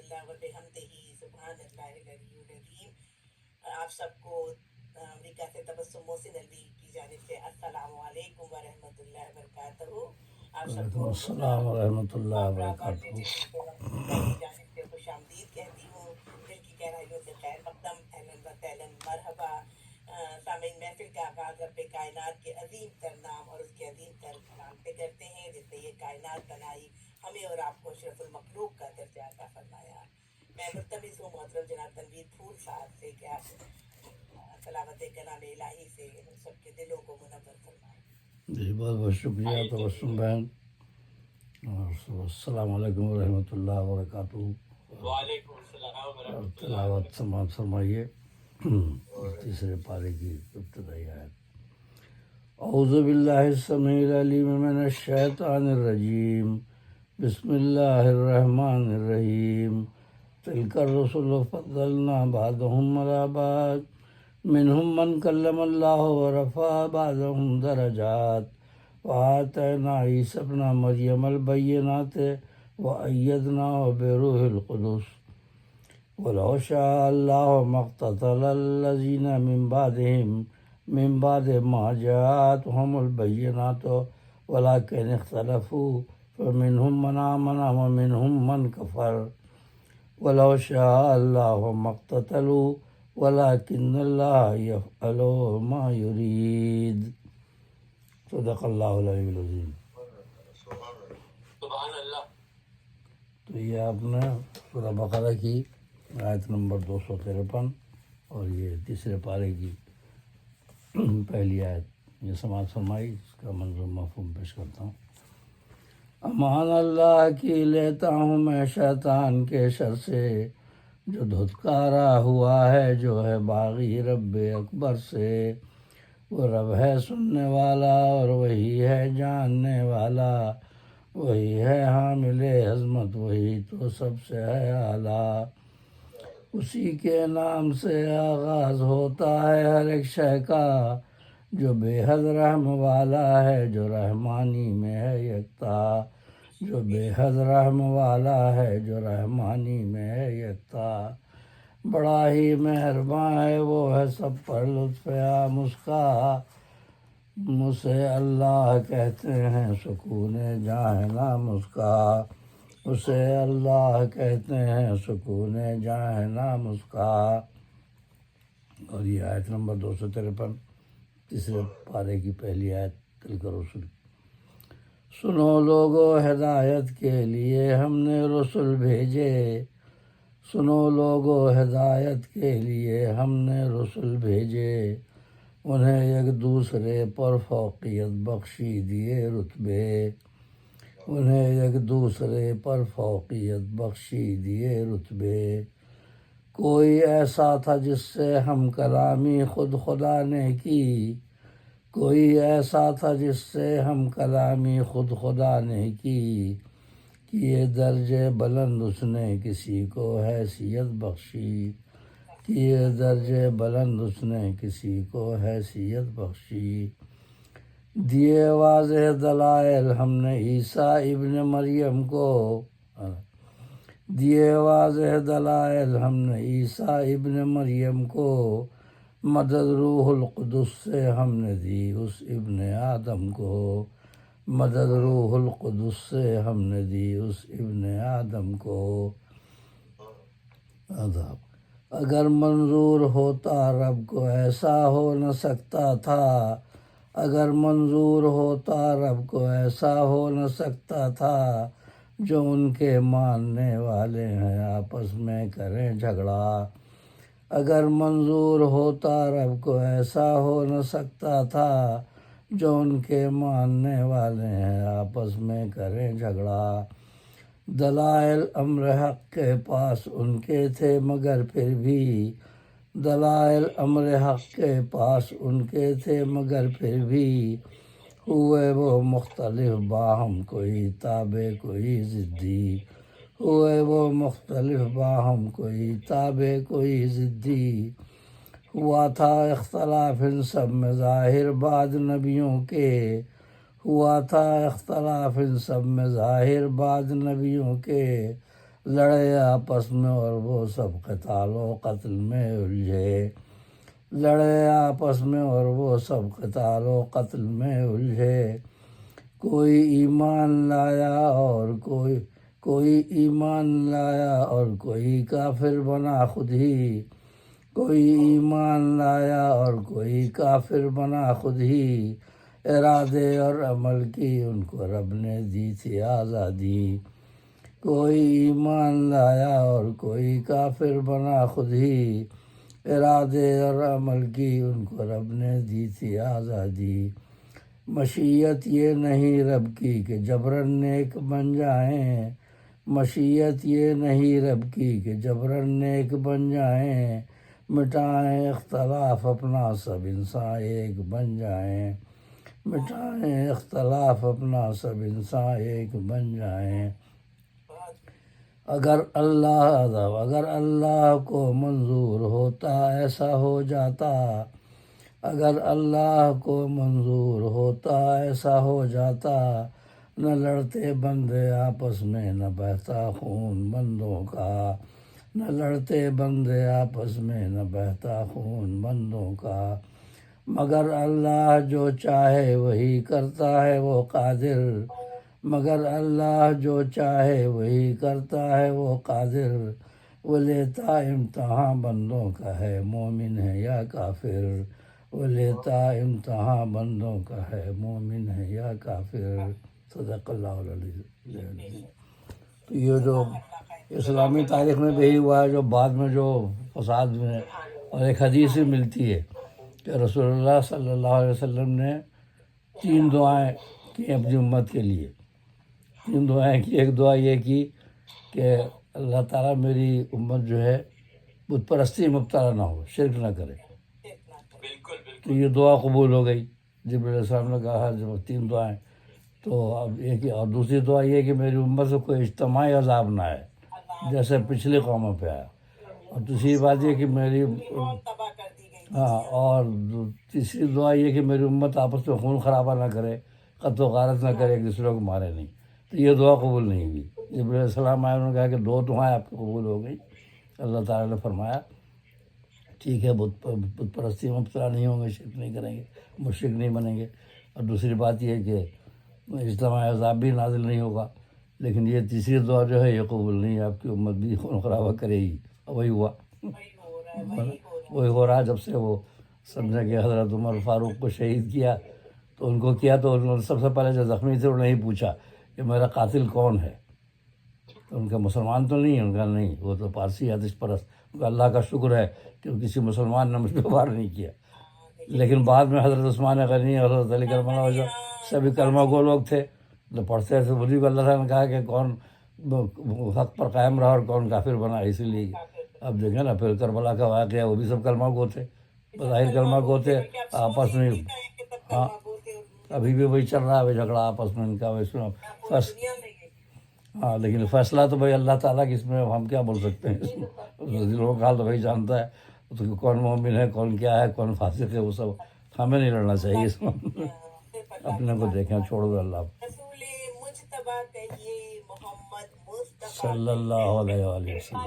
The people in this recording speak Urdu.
اللہ و بحمدہ سبحان اللہ العلی العظیم۔ آپ سب کو امریکہ سے تبسم محسن علی کی جانب سے السلام علیکم ورحمۃ اللہ وبرکاتہ۔ آپ سب کو السلام ورحمۃ اللہ وبرکاتہ۔ کی جانب سے خوش آمدید کہتی ہوں، دل کی گہرائیوں سے خیر مقدم، اہلاً و سہلاً، مرحبا۔ سامعین، محفل کا آغاز رب کائنات کے عظیم تر نام اور اس کے عظیم تر کلام سے کرتے ہیں جس نے یہ کائنات بنائی، ہمیں اور آپ کو اشرف المخلوق کا درجہ عطا فرمایا۔ میں ملتمس ہوں محترم جناب تنویر پھول صاحب سے کہ آپ تلاوت کلام الہی سے ہم سب کے دلوں کو منور فرمائیں۔ جی بہت بہت شکریہ تبسم بہن، اور السلام علیکم ورحمۃ اللہ وبرکاتہ۔ وعلیکم السلام اور ورحمۃ اللہ تلاوت سماعت فرمائیے تیسرے پارے کی ابتدائی آیت۔ اعوذ باللہ السمیع العلیم من الشیطان الرجیم، بسم اللہ الرحمن الرحیم۔ تلک الرسل فضلنا بعضهم علی بعض، منهم من کلم اللہ ورفع بعضهم درجات، وآتینا عیسی ابن مریم البینات وأیدناه بروح القدس، ولو شاء اللہ ما اقتتل الذین من بعد ما جاءتهم البینات ولکن اختلفوا فمنهم من آمن ومنهم من کفر، ولو شاء اللہ ما اقتتلوا ولکن اللہ یفعل ما یرید۔ صدق اللہ العلی العظیم۔ سبحان اللہ۔ تو یہ آپ نے سورہ بقرہ کی آیت نمبر 253 اور یہ تیسرے پارے کی پہلی آیت یہ سماعت فرمائی، اس کا منظور مفہوم پیش کرتا ہوں۔ امان اللہ کی لیتا ہوں میں شیطان کے شر سے، جو دھتکارا ہوا ہے جو ہے باغی رب اکبر سے۔ وہ رب ہے سننے والا اور وہی ہے جاننے والا، وہی ہے حامل عظمت، وہی تو سب سے ہے اعلیٰ۔ اسی کے نام سے آغاز ہوتا ہے ہر ایک شے کا، جو بے حد رحم والا ہے جو رحمانی میں ہے یکتا، جو بے حد رحم والا ہے جو رحمانی میں ہے یکتا۔ بڑا ہی مہرباں ہے وہ ہے سب پر لطف عام اس کا، اسے اللہ کہتے ہیں سکون جاں نام اس کا، اسے اللہ کہتے ہیں سکون جاں نام اس کا۔ اور یہ آیت نمبر 253 تیسرے پارے کی پہلی آیت تلک رسول۔ سنو لوگو ہدایت کے لیے ہم نے رسول بھیجے، سنو لوگو ہدایت کے لیے ہم نے رسول بھیجے، انہیں ایک دوسرے پر فوقیت بخشی دیے رتبے، انہیں ایک دوسرے پر فوقیت بخشی دیے رتبے۔ کوئی ایسا تھا جس سے ہم کلامی خود خدا نے کی، کوئی ایسا تھا جس سے ہم کلامی خود خدا نے کی، کیے درجے بلند اس نے کسی کو حیثیت بخشی، کیے درجے بلند اس نے کسی کو حیثیت بخشی۔ دیے واضح دلائل ہم نے عیسیٰ ابن مریم کو، دیے واضح دلائل ہم نے عیسیٰ ابن مریم کو، مدد روح القدس سے ہم نے دی اس ابن آدم کو، مدد روح القدس سے ہم نے دی اس ابن آدم کو۔ آداب۔ اگر منظور ہوتا رب کو ایسا ہو نہ سکتا تھا، اگر منظور ہوتا رب کو ایسا ہو نہ سکتا تھا، جو ان کے ماننے والے ہیں آپس میں کریں جھگڑا، اگر منظور ہوتا رب کو ایسا ہو نہ سکتا تھا، جو ان کے ماننے والے ہیں آپس میں کریں جھگڑا۔ دلائل امر حق کے پاس ان کے تھے مگر پھر بھی، دلائل امر حق کے پاس ان کے تھے مگر پھر بھی، ہوئے وہ مختلف باہم کوئی تابع کوئی ضدی، ہوئے وہ مختلف باہم کوئی تابع کوئی ضدی۔ ہوا تھا اختلاف ان سب میں ظاہر بعد نبیوں کے، ہوا تھا اختلاف ان سب میں ظاہر بعد نبیوں کے، لڑے آپس میں اور وہ سب قتال و قتل میں الجھے، لڑے آپس میں اور وہ سب قتال و قتل میں الجھے، کوئی ایمان لایا اور کوئی ایمان لایا اور کوئی کافر بنا خود ہی، کوئی ایمان لایا اور کوئی کافر بنا خود ہی، ارادے اور عمل کی ان کو رب نے دی تھی آزادی، کوئی ایمان لایا اور کوئی کافر بنا خود ہی، ارادے اور عمل کی ان کو رب نے دی تھی آزادی، مشیت یہ نہیں رب کی کہ جبرن نیک بن جائیں، مشیت یہ نہیں رب کی کہ جبرن نیک بن جائیں، مٹائیں اختلاف اپنا سب انسان ایک بن جائیں، مٹائیں اختلاف اپنا سب انسان ایک بن جائیں، اگر اللہ کو منظور ہوتا ایسا ہو جاتا، اگر اللہ کو منظور ہوتا ایسا ہو جاتا، نہ لڑتے بندے آپس میں نہ بہتا خون بندوں کا، نہ لڑتے بندے آپس میں نہ بہتا خون بندوں کا، مگر اللہ جو چاہے وہی کرتا ہے وہ قادر، مگر اللہ جو چاہے وہی کرتا ہے وہ قادر، وہ لیتا امتحان بندوں کا ہے مومن ہے یا کافر، وہ لیتا امتحان بندوں کا ہے مومن ہے یا کافر۔ صدق اللہ العلی العظیم۔ تو یہ جو اسلامی تاریخ میں بھی یہی ہوا ہے، جو بعد میں جو فساد میں، اور ایک حدیث بھی ملتی ہے کہ رسول اللہ صلی اللہ علیہ وسلم نے 3 دعائیں کی اپنی امت کے لیے، 3 دعائیں کی۔ ایک دعا یہ کی کہ اللہ تعالیٰ میری امت جو ہے بت پرستی میں مبتلا نہ ہو، شرک نہ کرے، بالکل تو یہ دعا قبول ہو گئی۔ جبرائیل علیہ السلام نے کہا جب 3 دعائیں، تو اب ایک اور دوسری دعا یہ کہ میری امت سے کوئی اجتماعی عذاب نہ آئے جیسے پچھلی قوموں پہ آیا، اور دوسری بات یہ کہ میری تباہ کر دی گئی۔ ہاں، اور تیسری دعا یہ کہ میری امت آپس میں خون خرابہ نہ کرے، قتل و غارت نہ کرے، ایک دوسرے کو مارے نہیں، تو یہ دعا قبول نہیں ہوئی۔ جبرائیل علیہ السلام آئے، انہوں نے کہا کہ 2 دعائیں آپ کی قبول ہو گئی۔ اللہ تعالیٰ نے فرمایا ٹھیک ہے، بت پرستی میں مبتلا نہیں ہوں گے، شرک نہیں کریں گے، مشرک نہیں بنیں گے، اور دوسری بات یہ ہے کہ اجتماعی عذاب بھی نازل نہیں ہوگا، لیکن یہ تیسری دعا جو ہے یہ قبول نہیں ہے، آپ کی امت بھی خون خرابہ کرے گی، اور وہی ہوا، وہی ہو رہا ہے، وہی ہو رہا ہے۔ وہی ہو رہا ہے۔ جب سے وہ سمجھا کہ حضرت عمر فاروق کو شہید کیا تو ان کو کیا، تو انہوں نے سب سے پہلے جو زخمی تھے انہوں نے ہی پوچھا کہ میرا قاتل کون ہے، تو ان کا مسلمان تو نہیں ہے، ان کا نہیں، وہ تو پارسی آتش پرست، ان کا اللہ کا شکر ہے کہ کسی مسلمان نے مجھ پہ وار نہیں کیا۔ لیکن بعد میں حضرت عثمان غنی اور حضرت علی کرم اللہ وجہ سبھی کلمہ گو لوگ تھے، جو پڑھتے تھے، وہی کو اللہ تعالیٰ نے کہا کہ کون حق پر قائم رہا اور کون کافر بنا، اسی لیے اب دیکھیں نا پھر کربلا کا واقعہ، وہ بھی سب کلمہ گو تھے، بظاہر کلمہ گو تھے، آپس میں، ہاں ابھی بھی وہی چل رہا ہے جھگڑا آپس میں ان کا، ہاں، لیکن فیصلہ تو بھائی اللہ تعالیٰ کی، اس میں ہم کیا بول سکتے ہیں، اس میں دلوں کا حال تو بھائی جانتا ہے، تو کون مومن ہے، کون کیا ہے، کون فاسق ہے، وہ سب ہمیں نہیں لڑنا چاہیے اس میں، اپنے کو دیکھیں، چھوڑ دو اللہ رسول مجتبیٰ کہیے محمد مصطفیٰ صلی اللہ علیہ وسلم۔